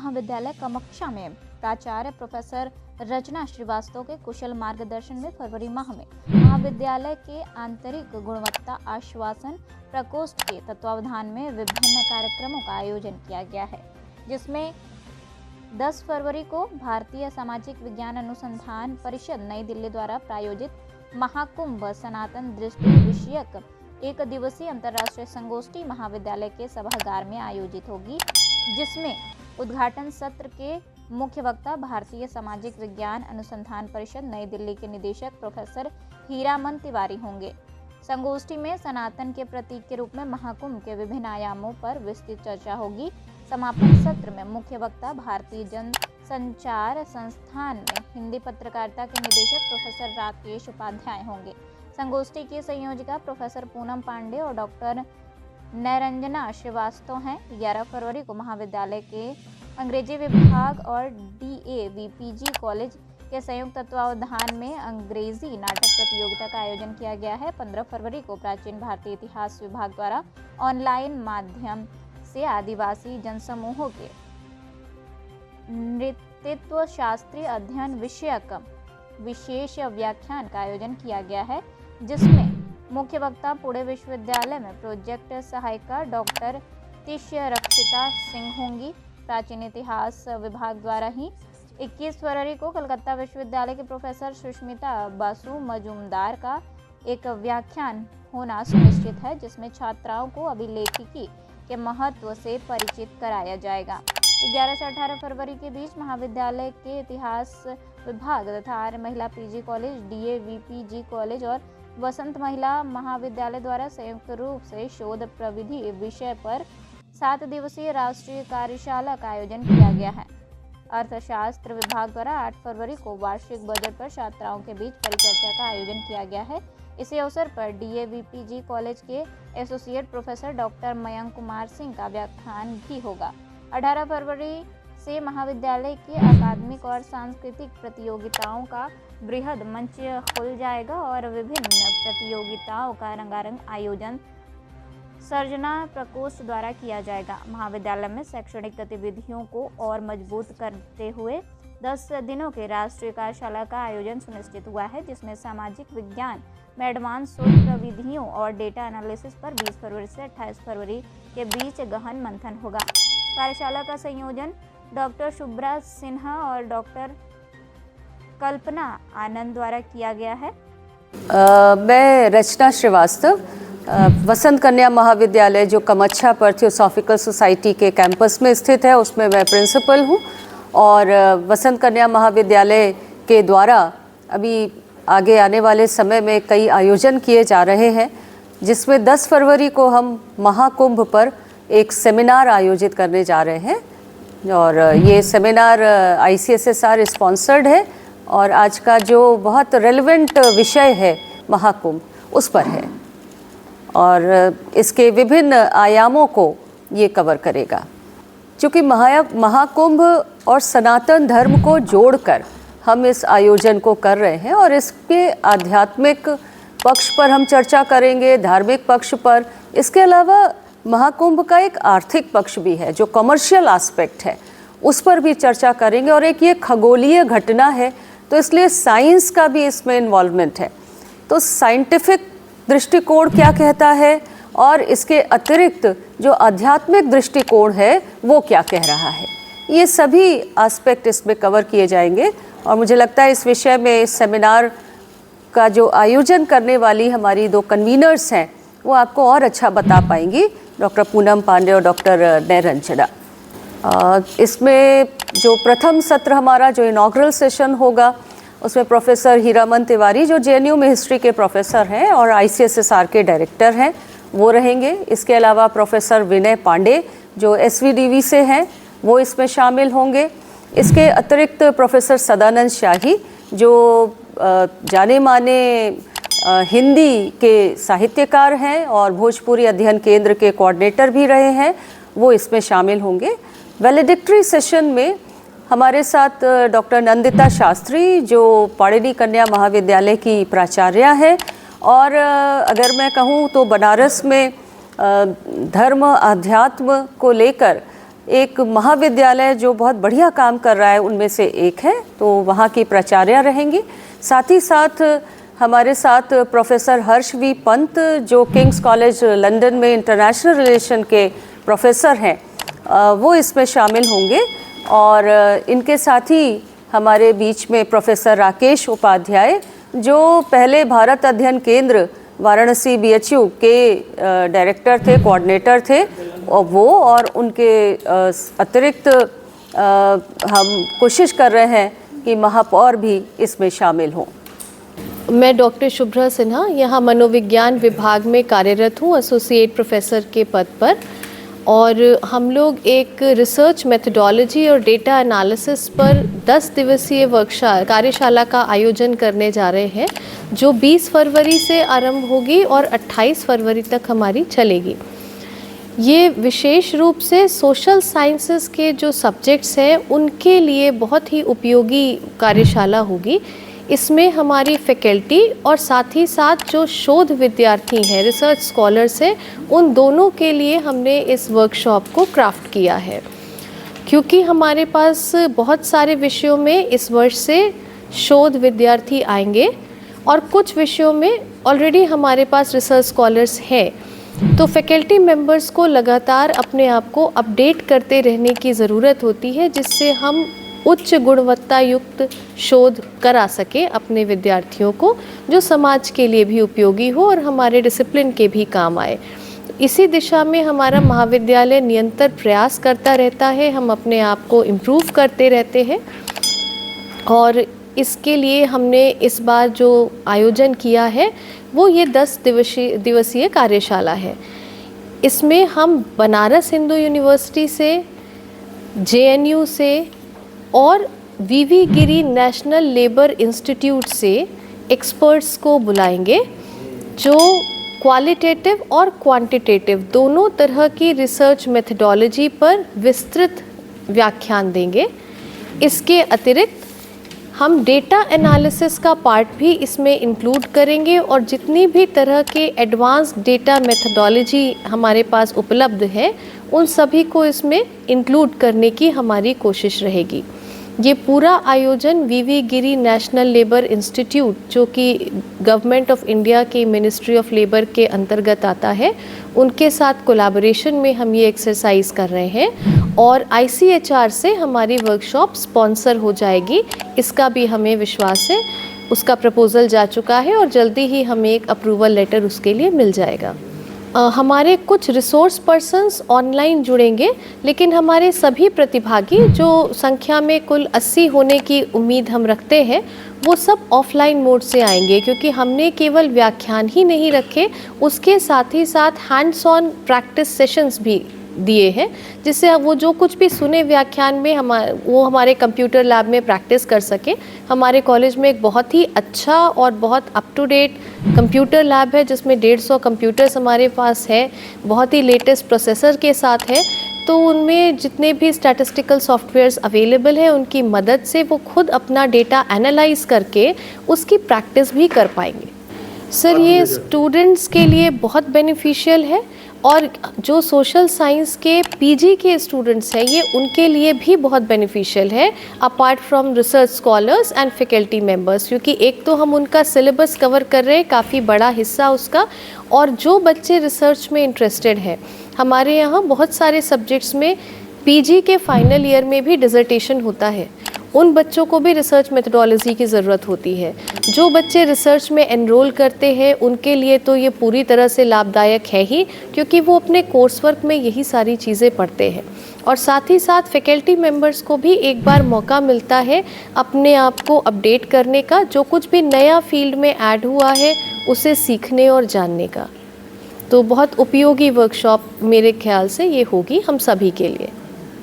महाविद्यालय कामाख्या में प्राचार्य प्रोफेसर रचना श्रीवास्तव के कुशल मार्गदर्शन में फरवरी माह में महाविद्यालय के आंतरिक गुणवत्ता आश्वासन प्रकोष्ठ के तत्वावधान में विभिन्न कार्यक्रमों का आयोजन किया गया है, जिसमें 10 फरवरी को भारतीय सामाजिक विज्ञान अनुसंधान परिषद नई दिल्ली द्वारा प्रायोजित महाकुंभ सनातन दृष्टि विषयक एक दिवसीय अंतर्राष्ट्रीय संगोष्ठी महाविद्यालय के सभागार में आयोजित होगी, जिसमें उद्घाटन सत्र के मुख्य वक्ता भारतीय सामाजिक विज्ञान अनुसंधान परिषद नई दिल्ली के निदेशक प्रोफेसर हीरामन तिवारी होंगे। संगोष्ठी में सनातन के प्रतीक के रूप में महाकुंभ के विभिन्न आयामों पर विस्तृत चर्चा होगी। समापन सत्र में मुख्य वक्ता भारतीय जन संचार संस्थान में हिंदी पत्रकारिता के निदेशक प्रोफेसर राकेश उपाध्याय होंगे। संगोष्ठी की संयोजिका प्रोफेसर पूनम पांडे और डॉक्टर नैरंजना श्रीवास्तव हैं। 11 फरवरी को महाविद्यालय के अंग्रेजी विभाग और DAVPG कॉलेज के संयुक्त तत्वावधान में अंग्रेजी नाटक प्रतियोगिता का आयोजन किया गया है। 15 फरवरी को प्राचीन भारतीय इतिहास विभाग द्वारा ऑनलाइन माध्यम से आदिवासी जनसमूहों के नृत्यत्व शास्त्रीय अध्ययन विषयक विशेष व्याख्यान का आयोजन किया गया है, जिसमें मुख्य वक्ता पुणे विश्वविद्यालय में प्रोजेक्ट सहायिका डॉक्टर तिष्य रक्षिता सिंह होंगी। प्राचीन इतिहास विभाग द्वारा ही 21 फरवरी को कलकत्ता विश्वविद्यालय के प्रोफेसर सुष्मिता बासु मजूमदार का एक व्याख्यान होना सुनिश्चित है, जिसमें छात्राओं को अभिलेखिकी के महत्व से परिचित कराया जाएगा। 11 से 18 फरवरी के बीच महाविद्यालय के इतिहास विभाग तथा आर्य महिला PG कॉलेज, DAVPG कॉलेज और वसंत महिला महाविद्यालय द्वारा संयुक्त रूप से शोध प्रविधि विषय पर 7 दिवसीय राष्ट्रीय कार्यशाला का आयोजन किया गया है। अर्थशास्त्र विभाग द्वारा 8 फरवरी को वार्षिक बजट पर छात्राओं के बीच परिचर्चा का आयोजन किया गया है। इसी अवसर पर DAVPG कॉलेज के associate professor doctor Mayank Kumar Singh का व्याख्यान भी होगा। 18 फरवरी से महाविद्यालय की अकादमिक और सांस्कृतिक प्रतियोगिताओं का बृहद मंच खुल जाएगा और विभिन्न प्रतियोगिताओं का रंगारंग आयोजन सर्जना प्रकोष्ठ द्वारा किया जाएगा। महाविद्यालय में शैक्षणिक गतिविधियों को और मजबूत करते हुए 10 दिनों के राष्ट्रीय कार्यशाला का आयोजन सुनिश्चित हुआ है, जिसमें सामाजिक विज्ञान में एडवांस शोध प्रविधियों और डेटा एनालिसिस पर 20 फरवरी से 28 फरवरी के बीच गहन मंथन होगा। कार्यशाला का संयोजन डॉक्टर शुभ्रा सिन्हा और डॉक्टर कल्पना आनंद द्वारा किया गया है। मैं रचना श्रीवास्तव, वसंत कन्या महाविद्यालय जो कामाख्या पर थियोसॉफिकल सोसाइटी के कैंपस में स्थित है, उसमें मैं प्रिंसिपल हूँ। और वसंत कन्या महाविद्यालय के द्वारा अभी आगे आने वाले समय में कई आयोजन किए जा रहे हैं, जिसमें 10 फरवरी को हम महाकुंभ पर एक सेमिनार आयोजित करने जा रहे हैं। और ये सेमिनार ICSSR स्पॉन्सर्ड है और आज का जो बहुत रेलेवेंट विषय है महाकुंभ, उस पर है और इसके विभिन्न आयामों को ये कवर करेगा। क्योंकि महाकुंभ और सनातन धर्म को जोड़कर हम इस आयोजन को कर रहे हैं और इसके आध्यात्मिक पक्ष पर हम चर्चा करेंगे, धार्मिक पक्ष पर। इसके अलावा महाकुंभ का एक आर्थिक पक्ष भी है, जो कमर्शियल एस्पेक्ट है, उस पर भी चर्चा करेंगे। और एक ये खगोलीय घटना है, तो इसलिए साइंस का भी इसमें इन्वॉल्वमेंट है। तो साइंटिफिक दृष्टिकोण क्या कहता है और इसके अतिरिक्त जो आध्यात्मिक दृष्टिकोण है वो क्या कह रहा है, ये सभी एस्पेक्ट इसमें कवर किए जाएंगे। और मुझे लगता है इस विषय में इस सेमिनार का जो आयोजन करने वाली हमारी 2 कन्वीनर्स हैं, वो आपको और अच्छा बता पाएंगी, डॉक्टर पूनम पांडे और डॉक्टर नैरंजना। इसमें जो प्रथम सत्र हमारा जो इनॉग्रल सेशन होगा, उसमें प्रोफेसर हीरामन तिवारी जो JNU में हिस्ट्री के प्रोफेसर हैं और ICSSR के डायरेक्टर हैं, वो रहेंगे। इसके अलावा प्रोफेसर विनय पांडे जो SVDV से हैं, वो इसमें शामिल होंगे। इसके अतिरिक्त प्रोफेसर सदानंद शाही जो जाने माने हिंदी के साहित्यकार हैं और भोजपुरी अध्ययन केंद्र के कोऑर्डिनेटर भी रहे हैं, वो इसमें शामिल होंगे। वैलेडिक्टरी सेशन में हमारे साथ डॉक्टर नंदिता शास्त्री जो पाणिनी कन्या महाविद्यालय की प्राचार्या है और अगर मैं कहूँ तो बनारस में धर्म अध्यात्म को लेकर एक महाविद्यालय जो बहुत बढ़िया काम कर रहा है उनमें से एक है, तो वहाँ की प्राचार्या रहेंगी। साथ ही साथ हमारे साथ प्रोफेसर हर्ष वी पंत जो किंग्स कॉलेज लंदन में इंटरनेशनल रिलेशन के प्रोफेसर हैं, वो इसमें शामिल होंगे। और इनके साथ ही हमारे बीच में प्रोफेसर राकेश उपाध्याय जो पहले भारत अध्ययन केंद्र वाराणसी BHU के डायरेक्टर थे, कोऑर्डिनेटर थे, और वो और उनके अतिरिक्त हम कोशिश कर रहे हैं कि महापौर भी इसमें शामिल हों। मैं डॉक्टर शुभ्रा सिन्हा यहाँ मनोविज्ञान विभाग में कार्यरत हूँ, एसोसिएट प्रोफेसर के पद पर। और हम लोग एक रिसर्च मेथडोलॉजी और डेटा एनालिसिस पर 10 दिवसीय कार्यशाला का आयोजन करने जा रहे हैं, जो 20 फरवरी से आरंभ होगी और 28 फरवरी तक हमारी चलेगी। ये विशेष रूप से सोशल साइंसेस के जो सब्जेक्ट्स हैं उनके लिए बहुत ही उपयोगी कार्यशाला होगी। इसमें हमारी फैकल्टी और साथ ही साथ जो शोध विद्यार्थी हैं, रिसर्च स्कॉलर्स हैं, उन दोनों के लिए हमने इस वर्कशॉप को क्राफ्ट किया है, क्योंकि हमारे पास बहुत सारे विषयों में इस वर्ष से शोध विद्यार्थी आएंगे और कुछ विषयों में ऑलरेडी हमारे पास रिसर्च स्कॉलर्स हैं। तो फैकल्टी मेंबर्स को लगातार अपने आप को अपडेट करते रहने की ज़रूरत होती है, जिससे हम उच्च गुणवत्ता युक्त शोध करा सके अपने विद्यार्थियों को, जो समाज के लिए भी उपयोगी हो और हमारे डिसिप्लिन के भी काम आए। इसी दिशा में हमारा महाविद्यालय निरंतर प्रयास करता रहता है, हम अपने आप को इम्प्रूव करते रहते हैं। और इसके लिए हमने इस बार जो आयोजन किया है वो ये 10 दिवसीय कार्यशाला है। इसमें हम बनारस हिंदू यूनिवर्सिटी से, JNU से और VV गिरी नेशनल लेबर इंस्टीट्यूट से एक्सपर्ट्स को बुलाएंगे, जो क्वालिटेटिव और क्वांटिटेटिव दोनों तरह की रिसर्च मेथडोलॉजी पर विस्तृत व्याख्यान देंगे। इसके अतिरिक्त हम डेटा एनालिसिस का पार्ट भी इसमें इंक्लूड करेंगे और जितनी भी तरह के एडवांस्ड डेटा मेथडोलॉजी हमारे पास उपलब्ध है उन सभी को इसमें इंक्लूड करने की हमारी कोशिश रहेगी। ये पूरा आयोजन VV गिरी नेशनल लेबर इंस्टीट्यूट, जो कि गवर्नमेंट ऑफ इंडिया के मिनिस्ट्री ऑफ लेबर के अंतर्गत आता है, उनके साथ कोलैबोरेशन में हम ये एक्सरसाइज कर रहे हैं। और ICHR से हमारी वर्कशॉप स्पॉन्सर हो जाएगी, इसका भी हमें विश्वास है। उसका प्रपोज़ल जा चुका है और जल्दी ही हमें एक अप्रूवल लेटर उसके लिए मिल जाएगा। हमारे कुछ रिसोर्स पर्सन्स ऑनलाइन जुड़ेंगे, लेकिन हमारे सभी प्रतिभागी, जो संख्या में कुल 80 होने की उम्मीद हम रखते हैं, वो सब ऑफलाइन मोड से आएंगे, क्योंकि हमने केवल व्याख्यान ही नहीं रखे, उसके साथ ही साथ हैंड्स ऑन प्रैक्टिस सेशंस भी दिए हैं, जिससे वो जो कुछ भी सुने व्याख्यान में वो हमारे कंप्यूटर लैब में प्रैक्टिस कर सके। हमारे कॉलेज में एक बहुत ही अच्छा और बहुत up to date computer lab है, जिसमें 150 कंप्यूटर्स हमारे पास है, बहुत ही लेटेस्ट प्रोसेसर के साथ है। तो उनमें जितने भी स्टैटिस्टिकल सॉफ्टवेयर्स अवेलेबल हैं, उनकी मदद से वो खुद अपना डेटा एनालाइज करके उसकी प्रैक्टिस भी कर पाएंगे। सर, ये स्टूडेंट्स के लिए बहुत बेनिफिशियल है, और जो सोशल साइंस के PG के स्टूडेंट्स हैं, ये उनके लिए भी बहुत बेनिफिशियल है, apart from research scholars and faculty members, क्योंकि एक तो हम उनका सिलेबस कवर कर रहे हैं, काफ़ी बड़ा हिस्सा उसका। और जो बच्चे रिसर्च में इंटरेस्टेड हैं, हमारे यहाँ बहुत सारे सब्जेक्ट्स में PG के फाइनल ईयर में भी डिसर्टेशन होता है, उन बच्चों को भी रिसर्च मेथडोलॉजी की ज़रूरत होती है। जो बच्चे रिसर्च में एनरोल करते हैं उनके लिए तो ये पूरी तरह से लाभदायक है ही, क्योंकि वो अपने कोर्स वर्क में यही सारी चीज़ें पढ़ते हैं। और साथ ही साथ फैकल्टी मेंबर्स को भी एक बार मौका मिलता है अपने आप को अपडेट करने का, जो कुछ भी नया फील्ड में ऐड हुआ है उसे सीखने और जानने का। तो बहुत उपयोगी वर्कशॉप मेरे ख्याल से ये होगी हम सभी के लिए।